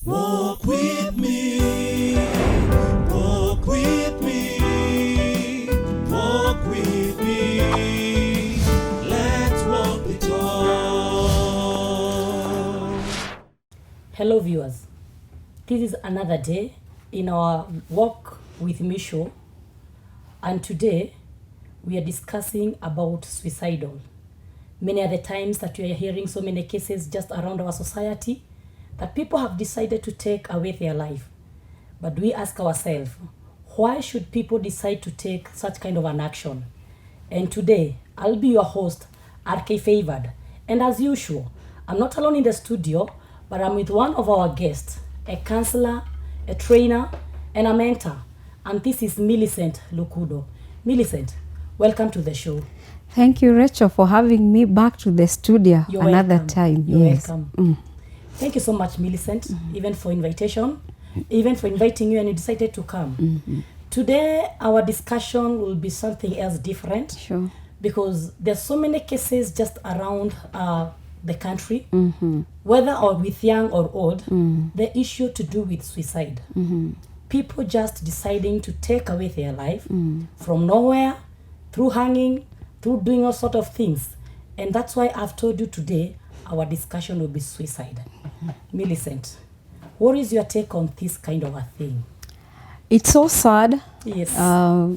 Walk with me, walk with me, walk with me. Let's walk the talk. Hello viewers, this is another day in our Walk with Me show, and today we are discussing about suicidal. Many are the times that we are hearing so many cases just around our society that people have decided to take away their life. But we ask ourselves, why should people decide to take such kind of an action? And today, I'll be your host, RK Favored. And as usual, I'm not alone in the studio, but I'm with one of our guests, a counselor, a trainer, and a mentor. And this is MILLICENT LUKUNDO. MILLICENT, welcome to the show. Thank you, Rachel, for having me back to the studio You're another welcome. time. You're Yes. welcome. Thank you so much, MILLICENT, even for invitation, even for inviting you and you decided to come. Today, our discussion will be something else different Sure. because there's so many cases just around the country, whether or with young or old, the issue to do with suicide. People just deciding to take away their life from nowhere, through hanging, through doing all sort of things. And that's why I've told you today, our discussion will be suicide. MILLICENT, what is your take on this kind of a thing? It's so sad Yes,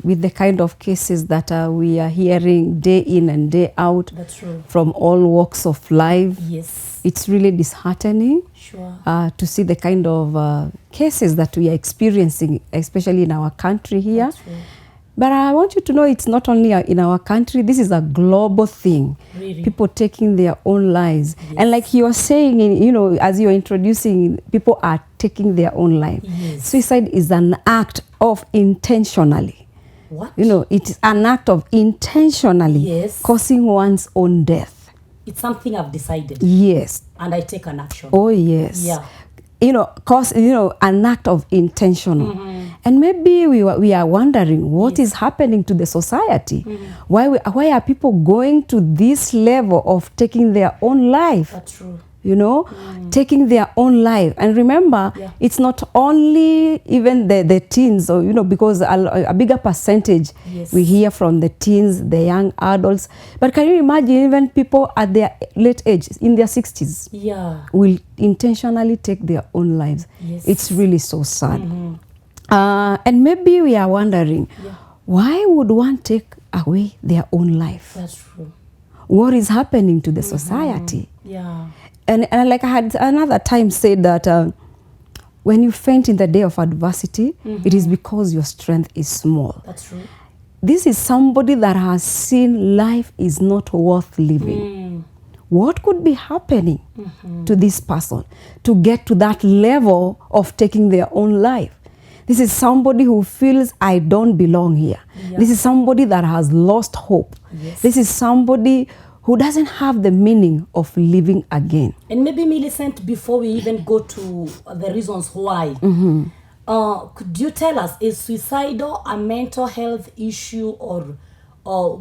with the kind of cases that we are hearing day in and day out that's true. from all walks of life. Yes, It's really disheartening sure. to see the kind of cases that we are experiencing, especially in our country here. That's true. But I want you to know it's not only in our country, this is a global thing. Really. People taking their own lives. Yes. And like you are saying, as you're introducing, people are taking their own life. Yes. Suicide is an act of intentionally. What? It's an act of intentionally Yes. causing one's own death. It's something I've decided Yes. and I take an action. Oh, yes. Yeah. An act of intentional. And maybe we are wondering what is happening to the society. Why are people going to this level of taking their own life? That's true. Taking their own life. And remember, Yeah. it's not only even the teens, or because a bigger percentage Yes. we hear from the teens, the young adults. But can you imagine even people at their late age, in their 60s, Yeah. will intentionally take their own lives? Yes. It's really so sad. And maybe we are wondering, why would one take away their own life? That's true. What is happening to the society? Yeah. And like I had another time said that when you faint in the day of adversity, it is because your strength is small. That's true. This is somebody that has seen life is not worth living. What could be happening to this person to get to that level of taking their own life? This is somebody who feels I don't belong here. Yeah. This is somebody that has lost hope. Yes. This is somebody who doesn't have the meaning of living again. And maybe, MILLICENT, before we even go to the reasons why, could you tell us, is suicidal a mental health issue, or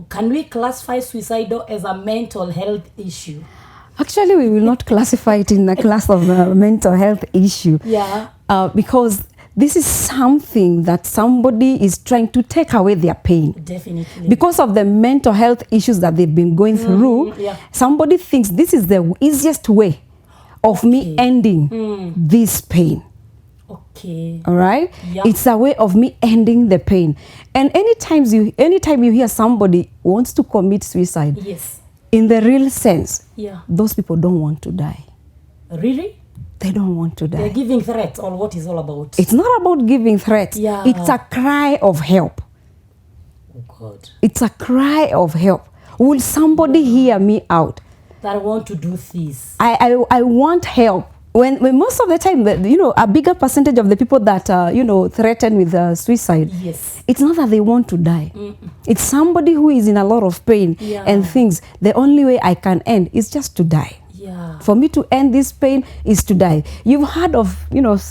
can we classify suicidal as a mental health issue? Actually, we will not classify it in the class of mental health issue. Yeah. Because this is something that somebody is trying to take away their pain. Definitely. Because of the mental health issues that they've been going through, yeah. somebody thinks this is the easiest way of me ending this pain. Okay. All right? Yeah. It's a way of me ending the pain. And anytime you hear somebody wants to commit suicide, Yes. in the real sense, Yeah. those people don't want to die. Really? They don't want to They're die. giving threats on what is all about. It's not about giving threats. Yeah. It's a cry of help. Oh God. It's a cry of help. Will somebody hear me out? That I want to do this. I want help. When most of the time, a bigger percentage of the people that threaten with suicide, Yes. it's not that they want to die. It's somebody who is in a lot of pain Yeah. and thinks the only way I can end is just to die. Yeah. For me to end this pain is to die. You've heard of,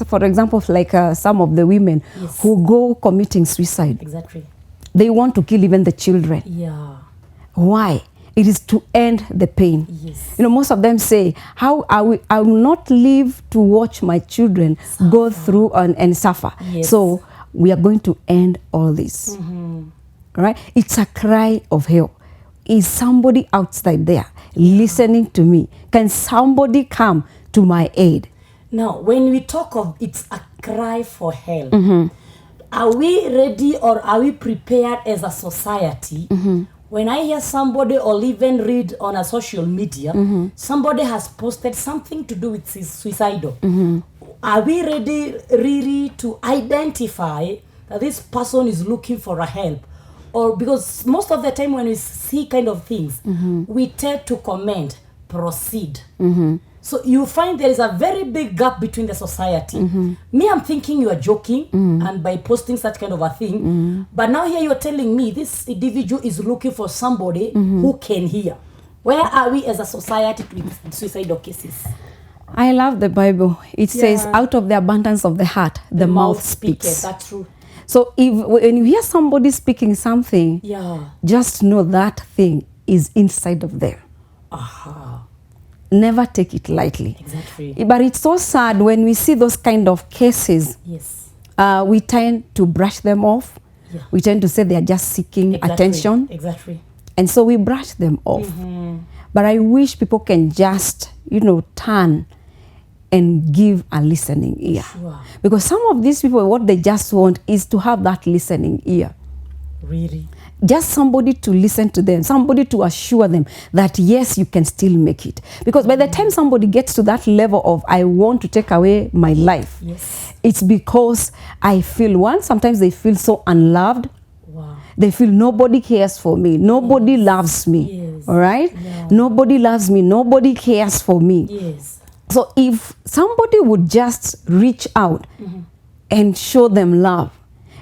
for example, like some of the women Yes. who go committing suicide. Exactly. They want to kill even the children. Yeah. Why? It is to end the pain. Yes. You know, most of them say, how I will not live to watch my children go through and suffer. Yes. So we are going to end all this. Right? It's a cry of help. Is somebody outside there listening to me? Can somebody come to my aid? Now, when we talk of it's a cry for help, are we ready or are we prepared as a society? When I hear somebody or even read on a social media, somebody has posted something to do with suicidal. Are we ready really to identify that this person is looking for a help? Or because most of the time when we see kind of things, we tend to comment, proceed. So you find there is a very big gap between the society. Me, I'm thinking you are joking and by posting such kind of a thing. But now here you're telling me this individual is looking for somebody who can hear. Where are we as a society with suicidal cases? I love the Bible. It says, out of the abundance of the heart, the mouth speaks. That's true. So when you hear somebody speaking something, just know that thing is inside of them. Never take it lightly. Exactly. But it's so sad when we see those kind of cases. Yes. We tend to brush them off. We tend to say they are just seeking attention. Exactly. And so we brush them off. But I wish people can just, turn and give a listening ear. Sure. Because some of these people, what they just want is to have that listening ear. Really? Just somebody to listen to them, somebody to assure them that yes, you can still make it. Because by the time somebody gets to that level of I want to take away my life, it's because I feel sometimes they feel so unloved. Wow. They feel nobody cares for me, nobody loves me. All right? Nobody loves me, nobody cares for me. Yes. So if somebody would just reach out and show them love,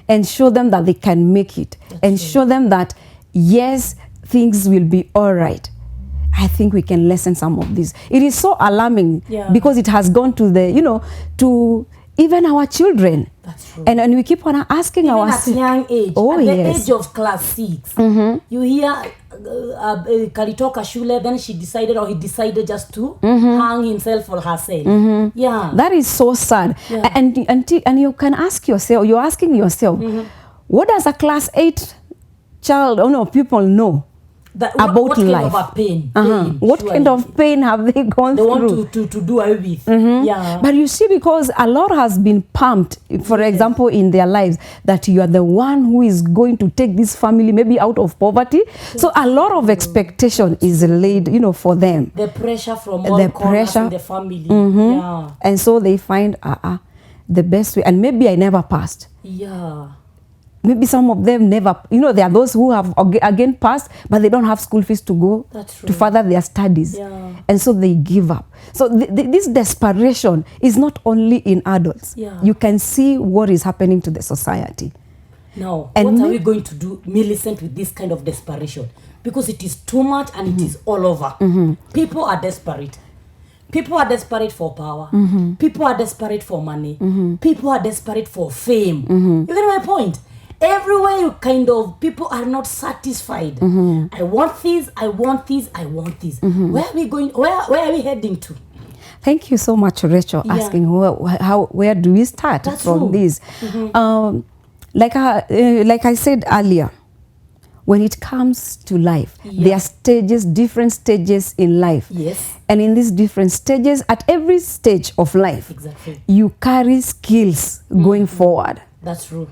and show them that they can make it, and show them that yes, things will be all right, I think we can lessen some of this. It is so alarming because it has gone to to even our children. That's true. And we keep on asking even ourselves. At young age, at the age of class 6, you hear kalitoka shule, then she decided or he decided just to hang himself or herself. That is so sad. And you can ask yourself, you're asking yourself, what does a class 8 child, people know about what life? Kind of a pain? What kind of pain have they gone through? They want to do away with. But you see, because a lot has been pumped, for example, in their lives, that you are the one who is going to take this family maybe out of poverty. So a lot of expectation is laid, for them. The pressure from all corners in the family. And so they find the best way. And maybe I never passed. Maybe some of them never, there are those who have again passed, but they don't have school fees to go to further their studies. And so they give up. So this desperation is not only in adults. You can see what is happening to the society. Now, what are we going to do, Millicent, with this kind of desperation? Because it is too much and it is all over. People are desperate. People are desperate for power. People are desperate for money. People are desperate for fame. You get my point? Everywhere you people are not satisfied. I want this, I want this, I want this. Where are we going? Where are we heading to? Thank you so much, Rachel, asking where do we start from this? Like I said earlier, when it comes to life, there are stages, different stages in life. And in these different stages, at every stage of life, you carry skills going forward. That's true.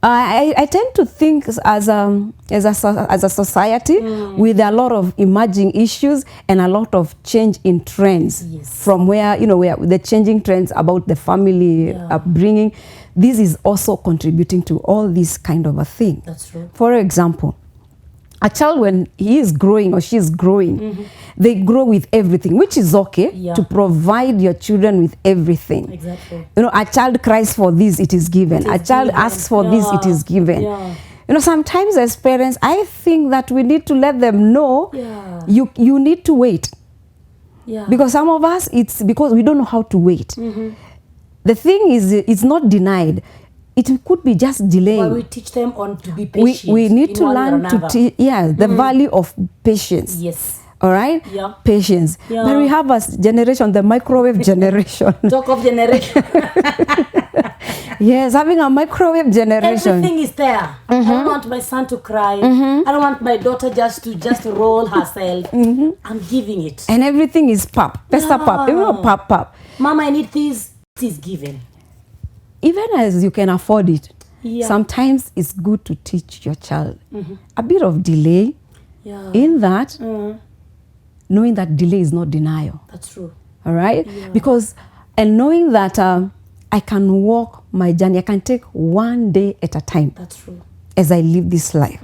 I tend to think as a society with a lot of emerging issues and a lot of change in trends from where where the changing trends about the family upbringing. This is also contributing to all this kind of a thing. That's true. For example, a child, when he is growing or she is growing, they grow with everything, which is okay to provide your children with everything. Exactly. A child cries for this, it is given. A child asks for this, it is given. Sometimes as parents, I think that we need to let them know you need to wait. Because some of us, it's because we don't know how to wait. The thing is, it's not denied. it could be just delaying. But we teach them on to be patient. We need in to one way or learn to another. teach, the value of patience. Yes. All right? Yeah. Patience. Yeah. But we have a generation, the microwave generation. Talk of generation. Yes, having a microwave generation. Everything is there. I don't want my son to cry. I don't want my daughter just to roll herself. I'm giving it. And everything is pop. Pesta pop. You know, pop. Mama, I need this. This is given. Even as you can afford it, Yeah. sometimes it's good to teach your child a bit of delay Yeah. in that, knowing that delay is not denial. That's true. All right? Yeah. Because, and knowing that I can walk my journey, I can take one day at a time That's true. as I live this life.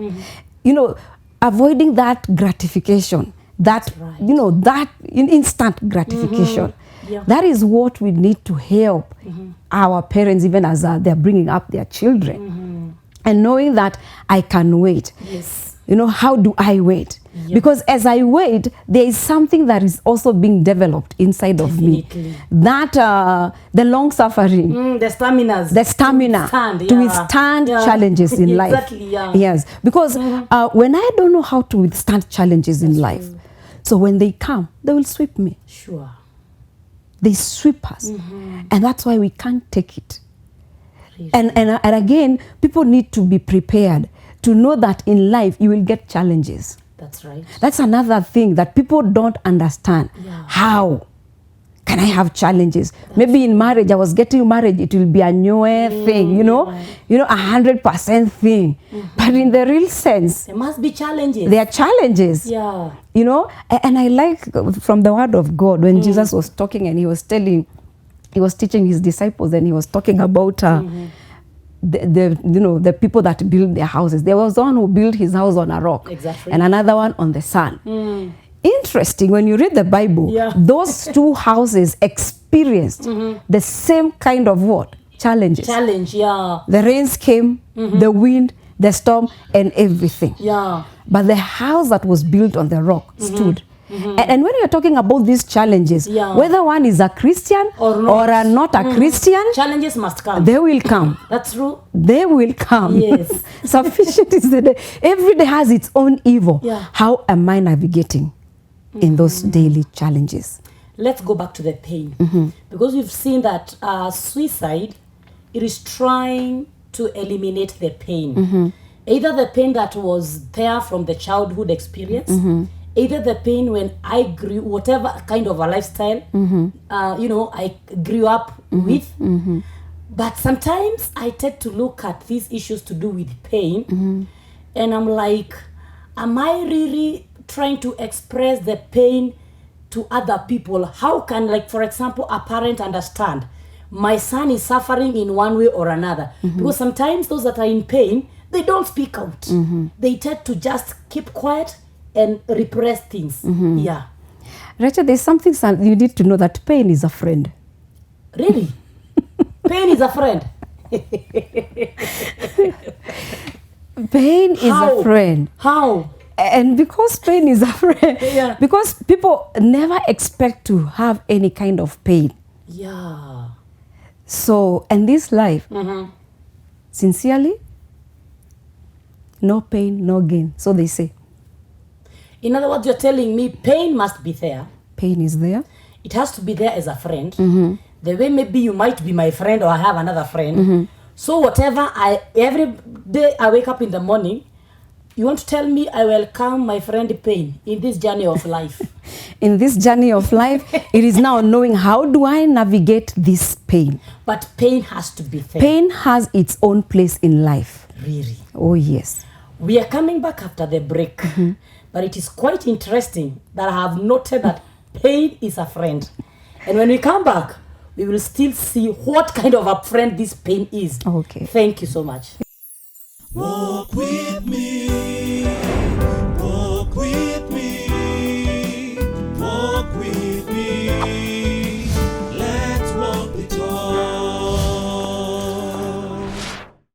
You know, avoiding that gratification, that, right. you know, that instant gratification. Yeah. That is what we need to help our parents, even as they're bringing up their children. And knowing that I can wait. Yes. You know, how do I wait? Yep. Because as I wait, there is something that is also being developed inside of me. Definitely. That the long suffering, The stamina. the stamina to withstand challenges in life. Exactly, yeah. Yes, because when I don't know how to withstand challenges in life, so when they come, they will sweep me. Sure. They sweep us, and that's why we can't take it. Really. And again, people need to be prepared to know that in life you will get challenges. That's right. That's another thing that people don't understand. Yeah. How can I have challenges? Maybe in marriage, I was getting married, it will be a new thing, you know, 100% thing. But in the real sense, There must be challenges. there are challenges. Yeah. You know, and I like from the word of God when Jesus was talking and he was teaching his disciples and he was talking about the people that build their houses. There was one who built his house on a rock, Exactly. and another one on the sand. Interesting, when you read the Bible, those two houses experienced the same kind of what? Challenges. Challenge, yeah. The rains came, the wind, the storm, and everything. Yeah. But the house that was built on the rock stood. And when you're talking about these challenges, whether one is a Christian Or not a Christian, Challenges must come. they will come. That's true. They will come. Yes. Sufficient is the day. Every day has its own evil. Yeah. How am I navigating in those daily challenges? Let's go back to the pain. Because we've seen that suicide, it is trying to eliminate the pain. Either the pain that was there from the childhood experience, either the pain when I grew, whatever kind of a lifestyle, I grew up with. But sometimes I tend to look at these issues to do with pain, and I'm like, am I really trying to express the pain to other people? How can, like, for example, a parent understand my son is suffering in one way or another? Because sometimes those that are in pain, they don't speak out. They tend to just keep quiet and repress things. Yeah. Rachel, there's something you need to know, that pain is a friend. Really? Pain is a friend. Pain is a friend. How? And because pain is a friend, because people never expect to have any kind of pain. Yeah. So, in this life, sincerely, no pain, no gain. So they say. In other words, you're telling me pain must be there. Pain is there. It has to be there as a friend. The way maybe you might be my friend or I have another friend. So whatever every day I wake up in the morning, you want to tell me I welcome my friend pain in this journey of life. In this journey of life, it is now knowing how do I navigate this pain. But pain has to be there. Pain has its own place in life. Really. Oh, yes. We are coming back after the break. But it is quite interesting that I have noted that pain is a friend. And when we come back, we will still see what kind of a friend this pain is. Okay. Thank you so much. Walk with me.